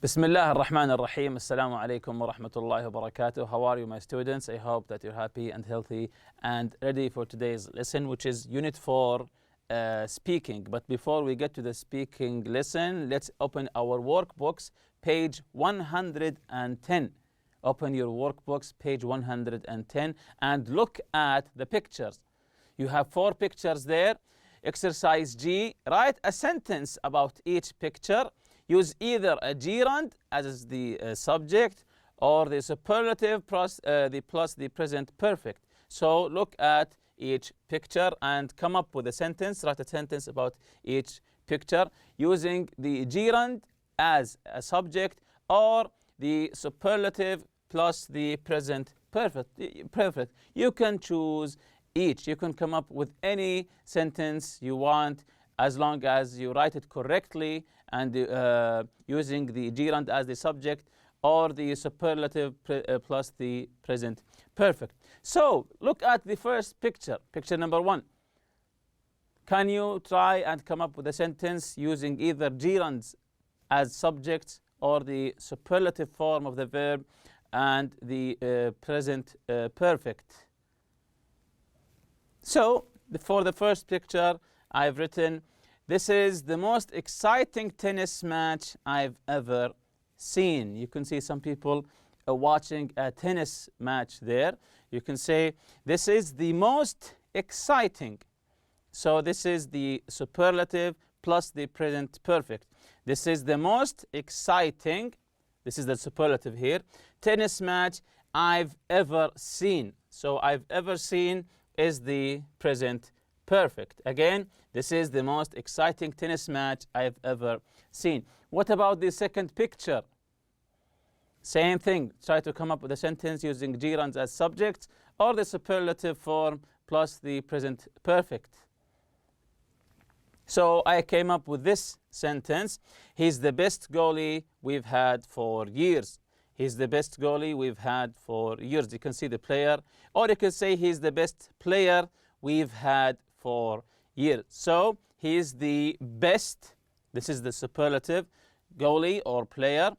بسم الله الرحمن الرحيم. السلام عليكم ورحمة الله وبركاته. How are you, my students? I hope that you're happy and healthy and ready for today's lesson, which is Unit 4, Speaking. But before we get to the speaking lesson, let's open our workbooks, page 110. Open your workbooks, page 110, and look at the pictures. You have 4 pictures there. Exercise G, write a sentence about each picture. Use either a gerund as the subject or the superlative plus the present perfect. So look at each picture and come up with a sentence. Write a sentence about each picture using the gerund as a subject or the superlative plus the present perfect. You can choose each. You can come up with any sentence you want as long as you write it correctly and using the gerund as the subject or the superlative plus the present perfect. So look at the first picture, picture number 1. Can you try and come up with a sentence using either gerunds as subjects or the superlative form of the verb and the present perfect? So for the first picture, I've written, "This is the most exciting tennis match I've ever seen." You can see some people watching a tennis match there. You can say, "This is the most exciting." So this is the superlative plus the present perfect. This is the most exciting, this is the superlative here, tennis match I've ever seen. So I've ever seen is the present perfect. Again, this is the most exciting tennis match I've ever seen. What about the second picture? Same thing. Try to come up with a sentence using gerunds as subjects or the superlative form plus the present perfect. So I came up with this sentence. "He's the best goalie we've had for years." He's the best goalie we've had for years. You can see the player. Or you can say he's the best player we've had for years. So he is the best, this is the superlative, goalie or player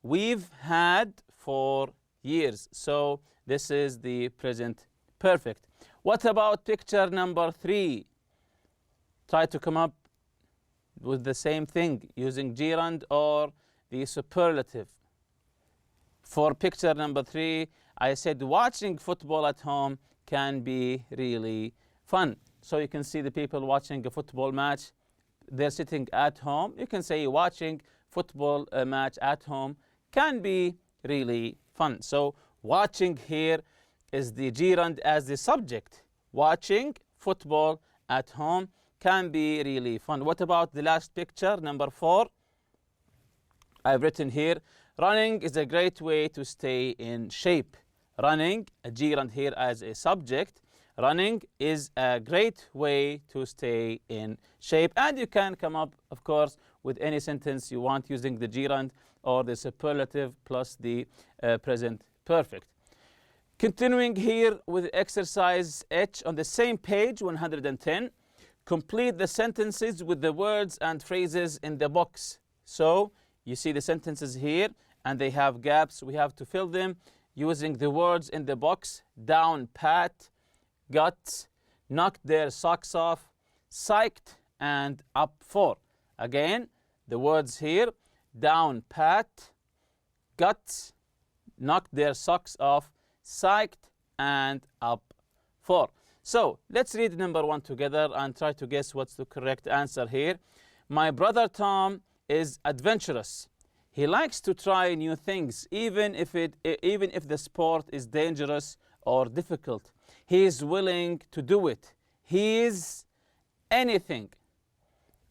we've had for years. So this is the present perfect. What about picture number 3? Try to come up with the same thing using gerund or the superlative. For picture number 3, I said watching football at home can be really fun. So you can see the people watching a football match. They're sitting at home. You can say watching football match at home can be really fun. So watching here is the gerund as the subject. Watching football at home can be really fun. What about the last picture, number 4? I've written here, running is a great way to stay in shape. Running, a gerund here as a subject. Running is a great way to stay in shape. And you can come up, of course, with any sentence you want using the gerund or the superlative plus the present perfect. Continuing here with exercise H on the same page, 110. Complete the sentences with the words and phrases in the box. So you see the sentences here and they have gaps. We have to fill them using the words in the box. Down pat, got, knocked their socks off, psyched, and up for. Again, the words here, down pat, got, knocked their socks off, psyched, and up for. So let's read number 1 together and try to guess what's the correct answer here. My brother Tom is adventurous. He likes to try new things, even if the sport is dangerous or difficult. He is willing to do it. He is anything.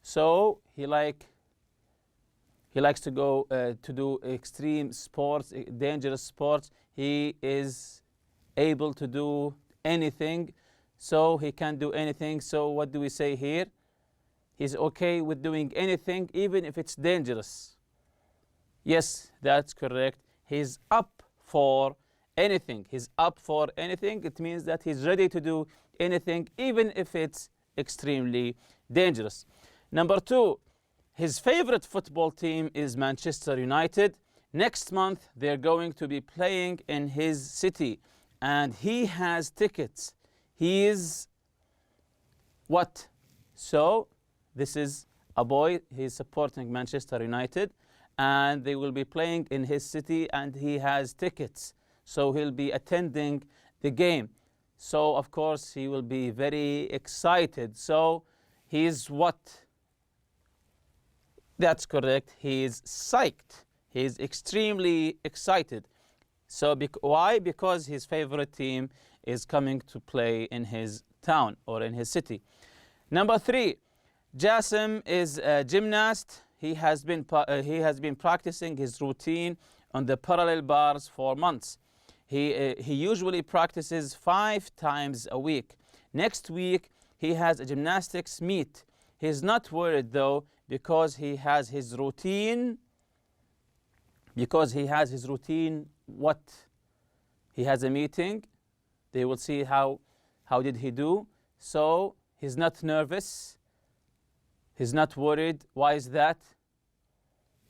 So he likes to go to do extreme sports, dangerous sports. He is able to do anything. So he can do anything. So what do we say here? He's okay with doing anything, even if it's dangerous. Yes, that's correct. He's up for anything. He's up for anything. It means that he's ready to do anything, even if it's extremely dangerous. Number 2, His favorite football team is Manchester United. Next month, they're going to be playing in his city, and he has tickets. He is what? So, this is a boy. He's supporting Manchester United, and they will be playing in his city, and he has tickets. So, he'll be attending the game. So, of course, he will be very excited. So, he's what? That's correct. He is psyched. He is extremely excited. So why? Because his favorite team is coming to play in his town or in his city. Number 3, Jassim is a gymnast. He has been practicing his routine on the parallel bars for months. He usually practices 5 times a week. Next week, he has a gymnastics meet. He's not worried though, because he has his routine. Because he has his routine, what? He has a meeting. They will see how did he do. So he's not nervous. He's not worried. Why is that?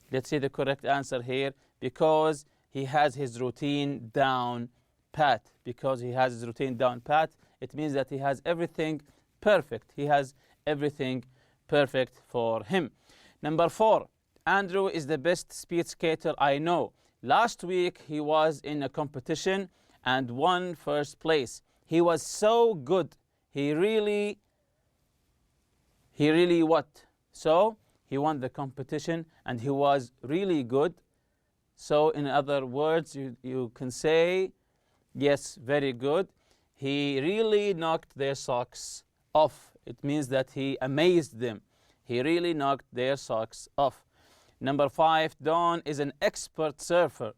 Let's see the correct answer here. Because he has his routine down pat. Because he has his routine down pat, it means that he has everything perfect. He has everything perfect for him. Number 4, Andrew is the best speed skater I know. Last week he was in a competition and won first place. He was so good. He really what? So he won the competition and he was really good. So in other words, you can say, yes, very good. He really knocked their socks off. It means that he amazed them. He really knocked their socks off. Number 5, Don is an expert surfer.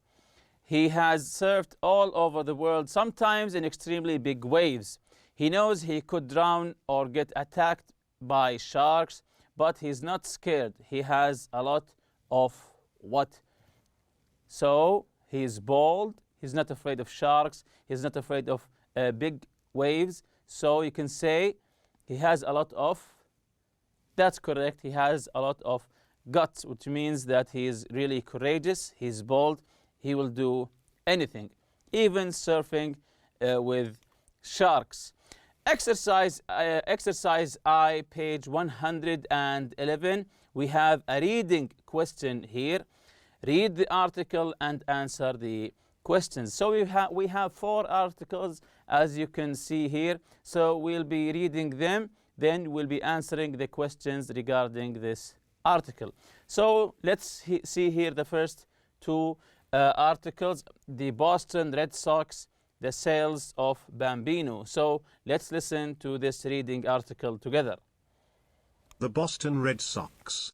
He has surfed all over the world, sometimes in extremely big waves. He knows he could drown or get attacked by sharks, but he's not scared. He has a lot of what? So he's bold. He's not afraid of sharks. He's not afraid of big waves. So you can say he has a lot of, that's correct, he has a lot of guts, which means that he is really courageous, he's bold, he will do anything, even surfing with sharks. Exercise I, page 111. We have a reading question here. Read the article and answer the questions. So we have 4 articles, as you can see here. So we'll be reading them, then we'll be answering the questions regarding this article. So let's see here the first 2 articles. The Boston Red Sox, the sales of Bambino. So let's listen to this reading article together. The Boston Red Sox.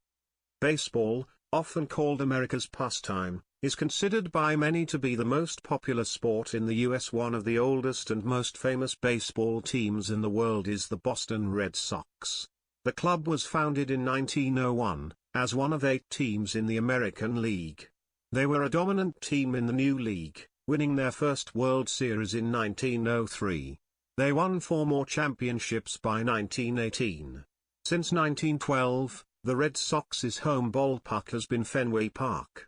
Baseball, often called America's pastime, is considered by many to be the most popular sport in the U.S. One of the oldest and most famous baseball teams in the world is the Boston Red Sox. The club was founded in 1901, as one of 8 teams in the American League. They were a dominant team in the new league, winning their first World Series in 1903. They won 4 more championships by 1918. Since 1912, the Red Sox's home ballpark has been Fenway Park.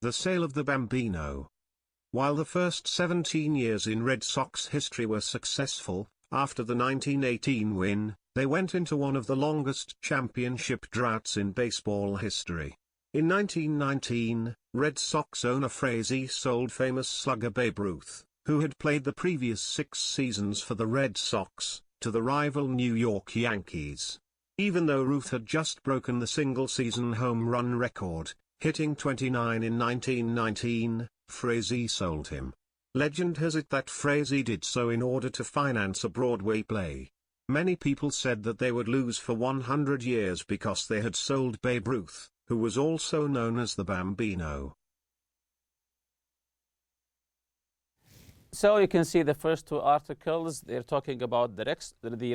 The sale of the Bambino. While the first 17 years in Red Sox history were successful, after the 1918 win, they went into one of the longest championship droughts in baseball history. In 1919, Red Sox owner Frazee sold famous slugger Babe Ruth, who had played the previous 6 seasons for the Red Sox, to the rival New York Yankees. Even though Ruth had just broken the single-season home run record, hitting 29 in 1919, Frazee sold him. Legend has it that Frazee did so in order to finance a Broadway play. Many people said that they would lose for 100 years because they had sold Babe Ruth, who was also known as the Bambino. So you can see the first 2 articles. They're talking about the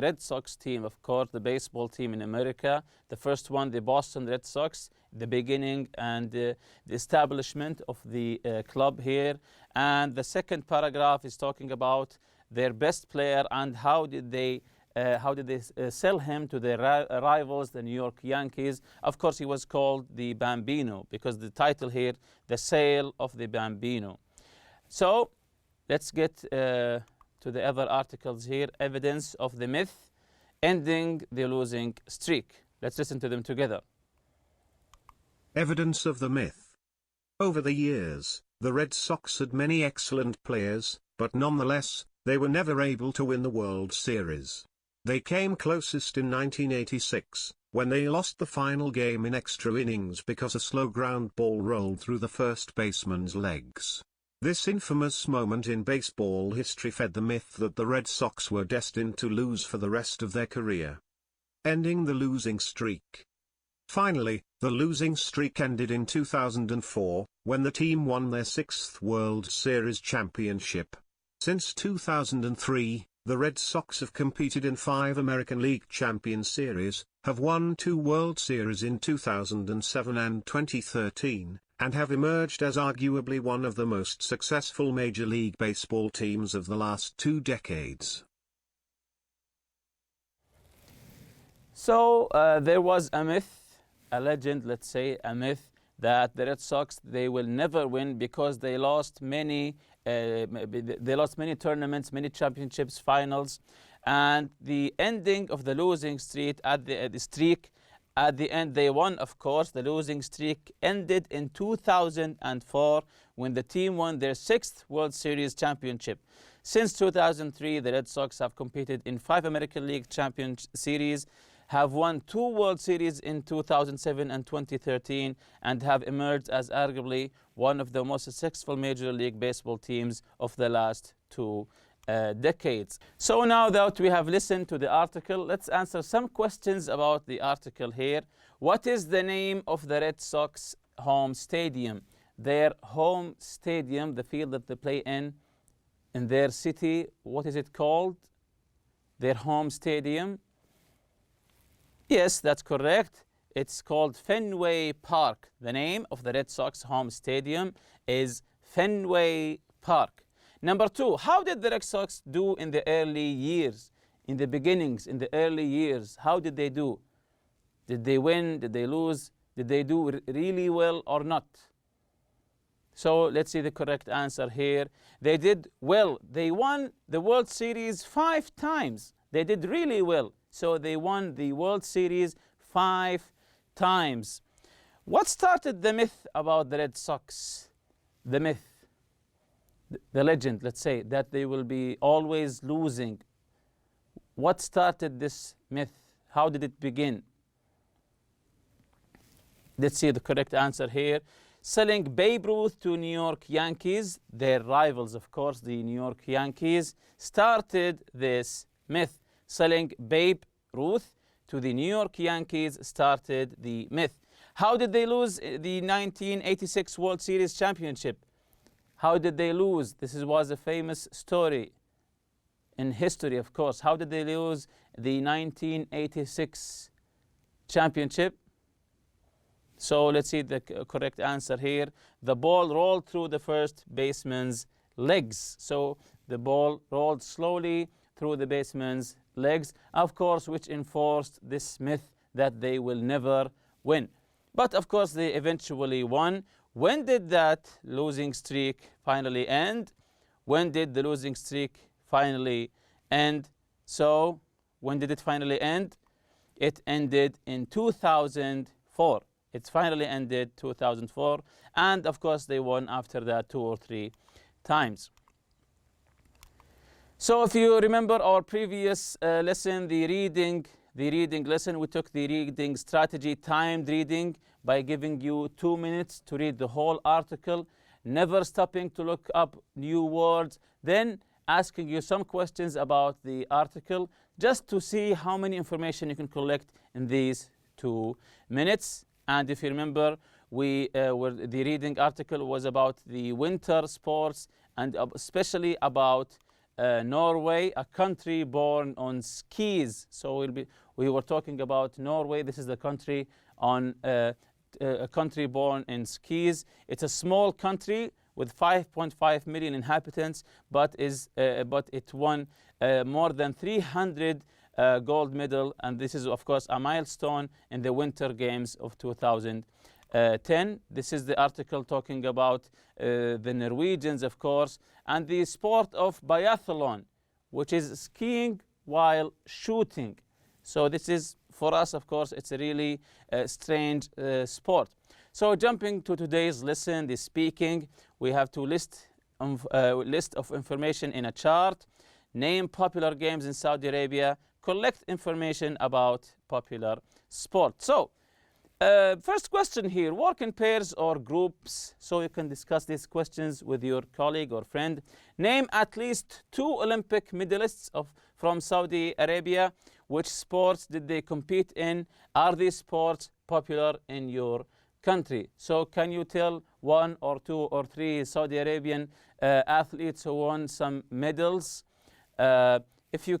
Red Sox team, of course, the baseball team in America. The first one, the Boston Red Sox, the beginning and the establishment of the club here. And the second paragraph is talking about their best player and how did they sell him to their rivals, the New York Yankees? Of course, he was called the Bambino because the title here, The Sale of the Bambino. So let's get to the other articles here. Evidence of the myth, ending the losing streak. Let's listen to them together. Evidence of the myth. Over the years, the Red Sox had many excellent players, but nonetheless, they were never able to win the World Series. They came closest in 1986, when they lost the final game in extra innings because a slow ground ball rolled through the first baseman's legs. This infamous moment in baseball history fed the myth that the Red Sox were destined to lose for the rest of their career. Ending the losing streak. Finally, the losing streak ended in 2004, when the team won their 6th World Series championship. Since 2003, the Red Sox have competed in 5 American League Champion Series, have won 2 World Series in 2007 and 2013, and have emerged as arguably one of the most successful Major League Baseball teams of the last 2 decades. So there was a myth, a legend, let's say, a myth, that the Red Sox, they will never win because they lost many tournaments, many championships, finals, and the ending of the losing streak at the end they won. Of course, the losing streak ended in 2004 when the team won their 6th World Series championship. Since 2003, the Red Sox have competed in 5 American League Champion Series, have won 2 World Series in 2007 and 2013, and have emerged as arguably one of the most successful Major League Baseball teams of the last 2 decades. So now that we have listened to the article, let's answer some questions about the article here. What is the name of the Red Sox home stadium? Their home stadium, the field that they play in their city, what is it called? Their home stadium? Yes, that's correct. It's called Fenway Park. The name of the Red Sox home stadium is Fenway Park. Number 2, how did the Red Sox do in the early years, in the beginnings, in the early years? How did they do? Did they win? Did they lose? Did they do really well or not? So let's see the correct answer here. They did well. They won the World Series 5 times. They did really well. So they won the World Series 5 times. What started the myth about the Red Sox? The myth, the legend, let's say, that they will be always losing. What started this myth? How did it begin? Let's see the correct answer here. Selling Babe Ruth to New York Yankees, their rivals, of course, the New York Yankees, started this myth. Selling Babe Ruth to the New York Yankees started the myth. How did they lose the 1986 World Series championship? How did they lose? This was a famous story in history, of course. How did they lose the 1986 championship? So let's see the correct answer here. The ball rolled through the first baseman's legs. So the ball rolled slowly through the baseman's legs, of course, which enforced this myth that they will never win. But of course, they eventually won. When did that losing streak finally end? When did the losing streak finally end? So when did it finally end? It ended in 2004. It finally ended 2004, and of course they won after that 2 or 3 times. So if you remember our previous lesson, the reading lesson, we took the reading strategy, timed reading, by giving you 2 minutes to read the whole article, never stopping to look up new words, then asking you some questions about the article, just to see how many information you can collect in these 2 minutes. And if you remember, the reading article was about the winter sports, and especially about Norway, a country born on skis. So we were talking about Norway. This is the country on a country born in skis. It's a small country with 5.5 million inhabitants, but it won more than 300 gold medal, and this is of course a milestone in the Winter Games of 2010. This is the article talking about the Norwegians, of course, and the sport of biathlon, which is skiing while shooting. So this is, for us, of course, it's a really strange sport. So jumping to today's lesson, the speaking, we have to list of information in a chart, name popular games in Saudi Arabia, collect information about popular sport. So first question here, work in pairs or groups. So you can discuss these questions with your colleague or friend. Name at least 2 Olympic medalists from Saudi Arabia. Which sports did they compete in? Are these sports popular in your country? So can you tell 1 or 2 or 3 Saudi Arabian athletes who won some medals? If you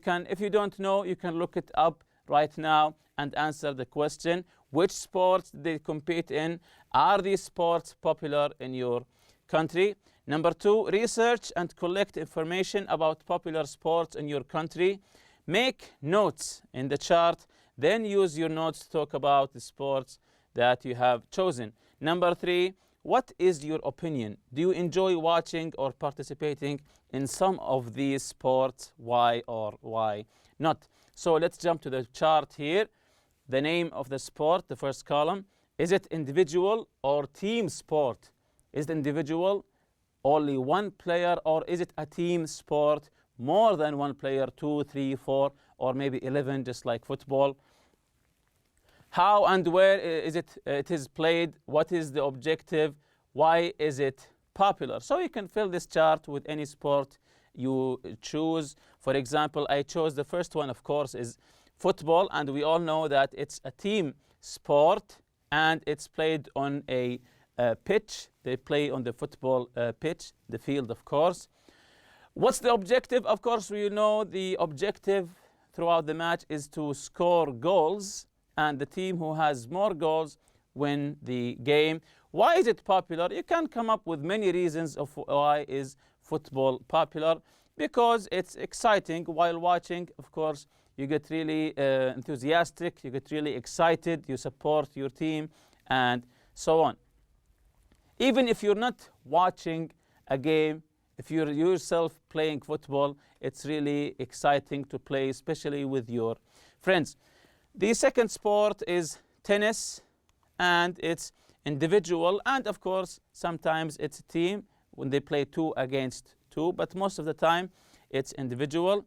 don't know, you can look it up right now and answer the question. Which sports did they compete in? Are these sports popular in your country? Number 2, research and collect information about popular sports in your country. Make notes in the chart, then use your notes to talk about the sports that you have chosen. Number 3, what is your opinion? Do you enjoy watching or participating in some of these sports? Why or why not? So let's jump to the chart here. The name of the sport, the first column. Is it individual or team sport? Is it individual, only 1 player, or is it a team sport? More than 1 player, 2, 3, 4, or maybe 11, just like football. How and where is it is played? What is the objective? Why is it popular? So you can fill this chart with any sport you choose. For example, I chose the first one, of course, is football, and we all know that it's a team sport and it's played on a pitch. They play on the football pitch, the field, of course. What's the objective? Of course, we know the objective throughout the match is to score goals, and the team who has more goals win the game. Why is it popular? You can come up with many reasons of why is football popular. Because it's exciting while watching, of course, you get really enthusiastic, you get really excited, you support your team, and so on. Even if you're not watching a game, if you're yourself playing football, it's really exciting to play, especially with your friends. The second sport is tennis, and it's individual, and of course, sometimes it's a team when they play 2 against 2, but most of the time it's individual.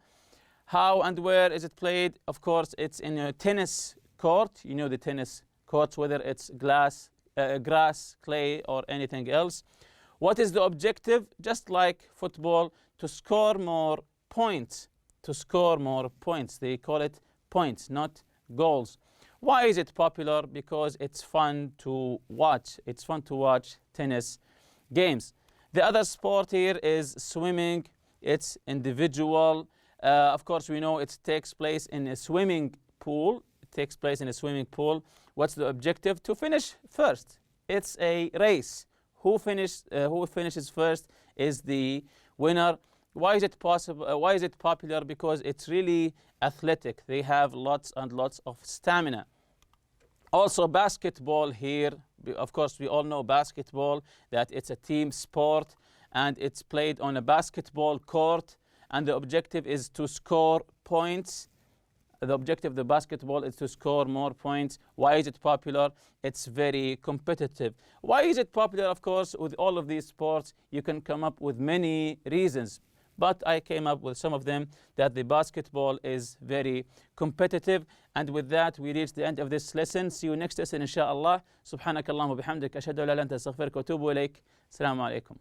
How and where is it played? Of course, it's in a tennis court. You know the tennis courts, whether it's grass, clay, or anything else. What is the objective? Just like football, to score more points. To score more points. They call it points, not goals. Why is it popular? Because it's fun to watch. It's fun to watch tennis games. The other sport here is swimming. It's individual. Of course, we know it takes place in a swimming pool. It takes place in a swimming pool. What's the objective? To finish first. It's a race. Who finishes first is the winner. Why is it possible? Why is it popular? Because it's really athletic. They have lots and lots of stamina. Also, basketball here. Of course, we all know basketball, that it's a team sport, and it's played on a basketball court, and the objective is to score points. The objective of the basketball is to score more points. Why is it popular? It's very competitive. Why is it popular? Of course, with all of these sports, you can come up with many reasons. But I came up with some of them, that the basketball is very competitive. And with that, we reach the end of this lesson. See you next lesson, inshallah. Subhanakallahumma bihamdik. Ashhadu an la ilaha illa anta astaghfiruka wa atubu ilaik. Assalamu alaikum.